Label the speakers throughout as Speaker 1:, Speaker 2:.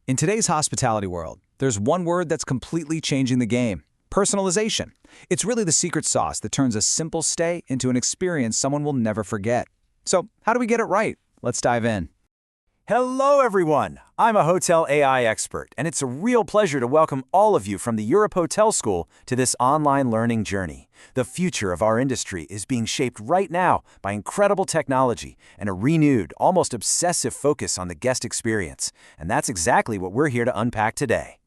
Speaker 1: In today's hospitality world, there's one word that's completely changing the game: personalization. It's really the secret sauce that turns a simple stay into an experience someone will never forget. So, how do we get it right? Let's dive in.
Speaker 2: Hello, everyone. I'm a hotel AI expert, and it's a real pleasure to welcome all of you from the Europe Hotel School to this online learning journey. The future of our industry is being shaped right now by incredible technology and a renewed, almost obsessive focus on the guest experience. And that's exactly what we're here to unpack today.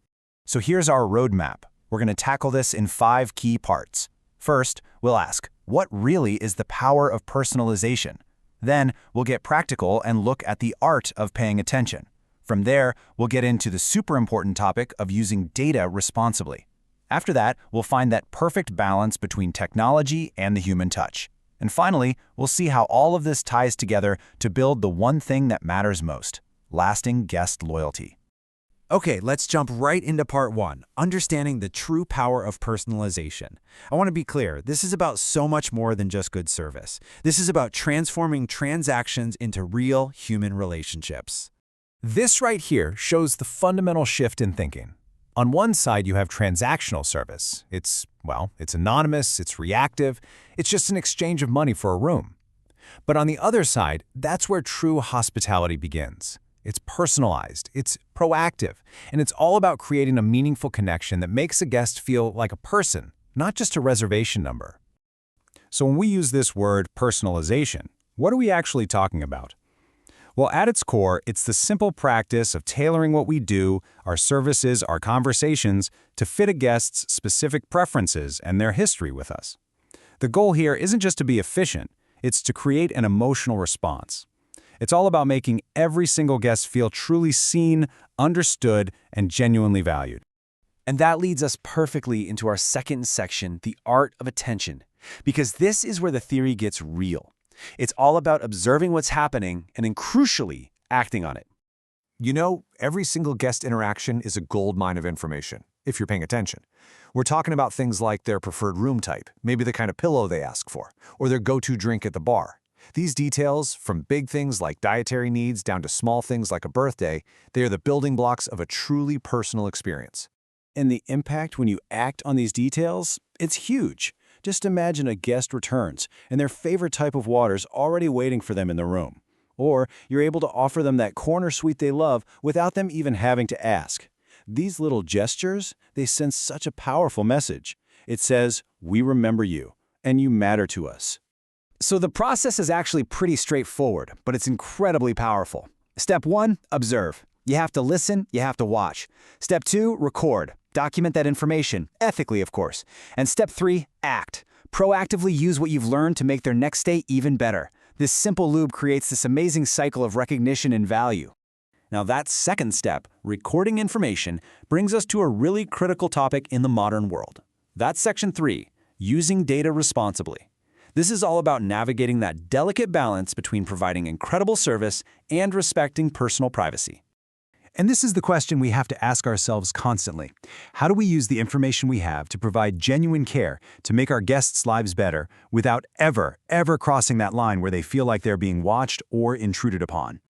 Speaker 2: So here's our roadmap. We're going to tackle this in 5 key parts. First, we'll ask, what really is the power of personalization? Then, we'll get practical and look at the art of paying attention. From there, we'll get into the super important topic of using data responsibly. After that, we'll find that perfect balance between technology and the human touch. And finally, we'll see how all of this ties together to build the one thing that matters most: lasting guest loyalty.
Speaker 3: Okay, let's jump right into part 1, understanding the true power of personalization. I want to be clear, this is about so much more than just good service. This is about transforming transactions into real human relationships.
Speaker 4: This right here shows the fundamental shift in thinking. On one side, you have transactional service. It's anonymous, it's reactive, it's just an exchange of money for a room. But on the other side, that's where true hospitality begins. It's personalized, it's proactive, and it's all about creating a meaningful connection that makes a guest feel like a person, not just a reservation number. So when we use this word personalization, what are we actually talking about? Well, at its core, it's the simple practice of tailoring what we do, our services, our conversations, to fit a guest's specific preferences and their history with us. The goal here isn't just to be efficient, it's to create an emotional response. It's all about making every single guest feel truly seen, understood, and genuinely valued.
Speaker 2: And that leads us perfectly into our second section, the art of attention, because this is where the theory gets real. It's all about observing what's happening and then, crucially, acting on it.
Speaker 5: You know, every single guest interaction is a goldmine of information, if you're paying attention. We're talking about things like their preferred room type, maybe the kind of pillow they ask for, or their go-to drink at the bar. These details, from big things like dietary needs down to small things like a birthday, they are the building blocks of a truly personal experience.
Speaker 2: And the impact when you act on these details, it's huge. Just imagine a guest returns, and their favorite type of water is already waiting for them in the room. Or you're able to offer them that corner suite they love without them even having to ask. These little gestures, they send such a powerful message. It says, "We remember you, and you matter to us." So the process is actually pretty straightforward, but it's incredibly powerful. Step 1, observe. You have to listen, you have to watch. Step 2, record. Document that information, ethically of course. And step 3, act. Proactively use what you've learned to make their next stay even better. This simple loop creates this amazing cycle of recognition and value. Now that second step, recording information, brings us to a really critical topic in the modern world. That's section 3, using data responsibly. This is all about navigating that delicate balance between providing incredible service and respecting personal privacy.
Speaker 4: And this is the question we have to ask ourselves constantly. How do we use the information we have to provide genuine care to make our guests' lives better without ever crossing that line where they feel like they're being watched or intruded upon?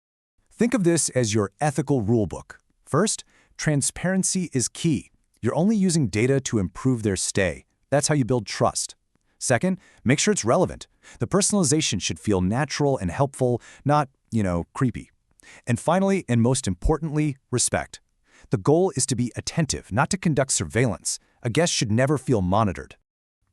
Speaker 4: Think of this as your ethical rulebook. First, transparency is key. You're only using data to improve their stay. That's how you build trust. Second, make sure it's relevant. The personalization should feel natural and helpful, not, creepy. And finally, and most importantly, respect. The goal is to be attentive, not to conduct surveillance. A guest should never feel monitored.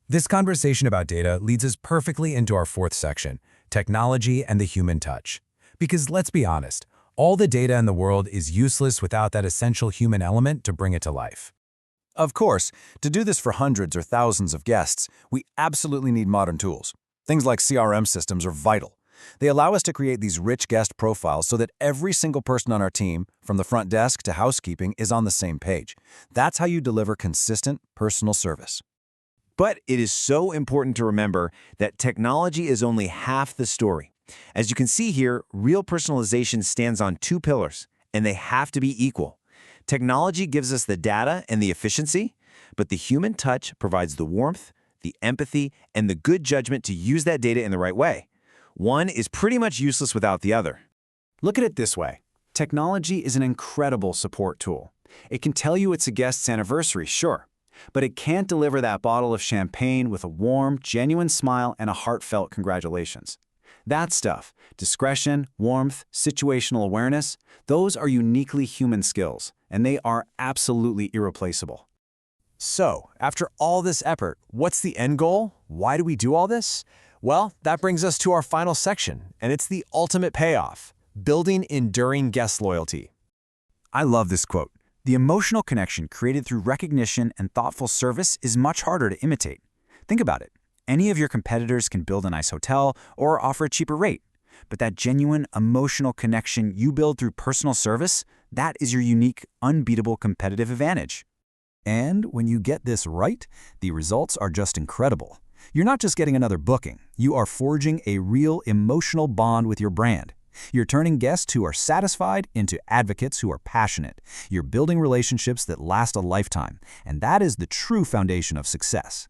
Speaker 4: This conversation about data leads us perfectly into our 4th section, technology and the human touch. Because let's be honest, all the data in the world is useless without that essential human element to bring it to life.
Speaker 5: Of course, to do this for hundreds or thousands of guests, we absolutely need modern tools. Things like CRM systems are vital. They allow us to create these rich guest profiles so that every single person on our team, from the front desk to housekeeping, is on the same page. That's how you deliver consistent, personal service.
Speaker 2: But it is so important to remember that technology is only half the story. As you can see here, real personalization stands on 2 pillars, and they have to be equal. Technology gives us the data and the efficiency, but the human touch provides the warmth, the empathy, and the good judgment to use that data in the right way. One is pretty much useless without the other.
Speaker 4: Look at it this way.
Speaker 2: Technology is an incredible support tool. It can tell you it's a guest's anniversary, sure, but it can't deliver that bottle of champagne with a warm, genuine smile and a heartfelt congratulations. That stuff, discretion, warmth, situational awareness, those are uniquely human skills, and they are absolutely irreplaceable.
Speaker 3: So, after all this effort, what's the end goal? Why do we do all this? Well, that brings us to our final section, and it's the ultimate payoff: building enduring guest loyalty.
Speaker 6: I love this quote. The emotional connection created through recognition and thoughtful service is much harder to imitate. Think about it. Any of your competitors can build a nice hotel or offer a cheaper rate. But that genuine emotional connection you build through personal service, that is your unique, unbeatable competitive advantage.
Speaker 1: And when you get this right, the results are just incredible. You're not just getting another booking, you are forging a real emotional bond with your brand. You're turning guests who are satisfied into advocates who are passionate. You're building relationships that last a lifetime, and that is the true foundation of success.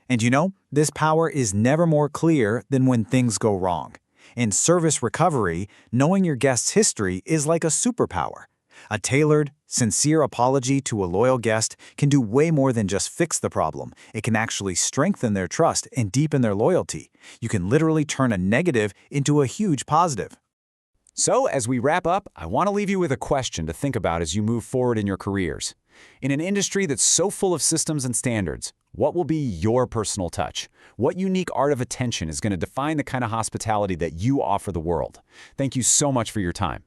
Speaker 2: And you know, this power is never more clear than when things go wrong. In service recovery, knowing your guest's history is like a superpower. A tailored, sincere apology to a loyal guest can do way more than just fix the problem. It can actually strengthen their trust and deepen their loyalty. You can literally turn a negative into a huge positive.
Speaker 1: So, as we wrap up, I want to leave you with a question to think about as you move forward in your careers. In an industry that's so full of systems and standards, what will be your personal touch? What unique art of attention is going to define the kind of hospitality that you offer the world? Thank you so much for your time.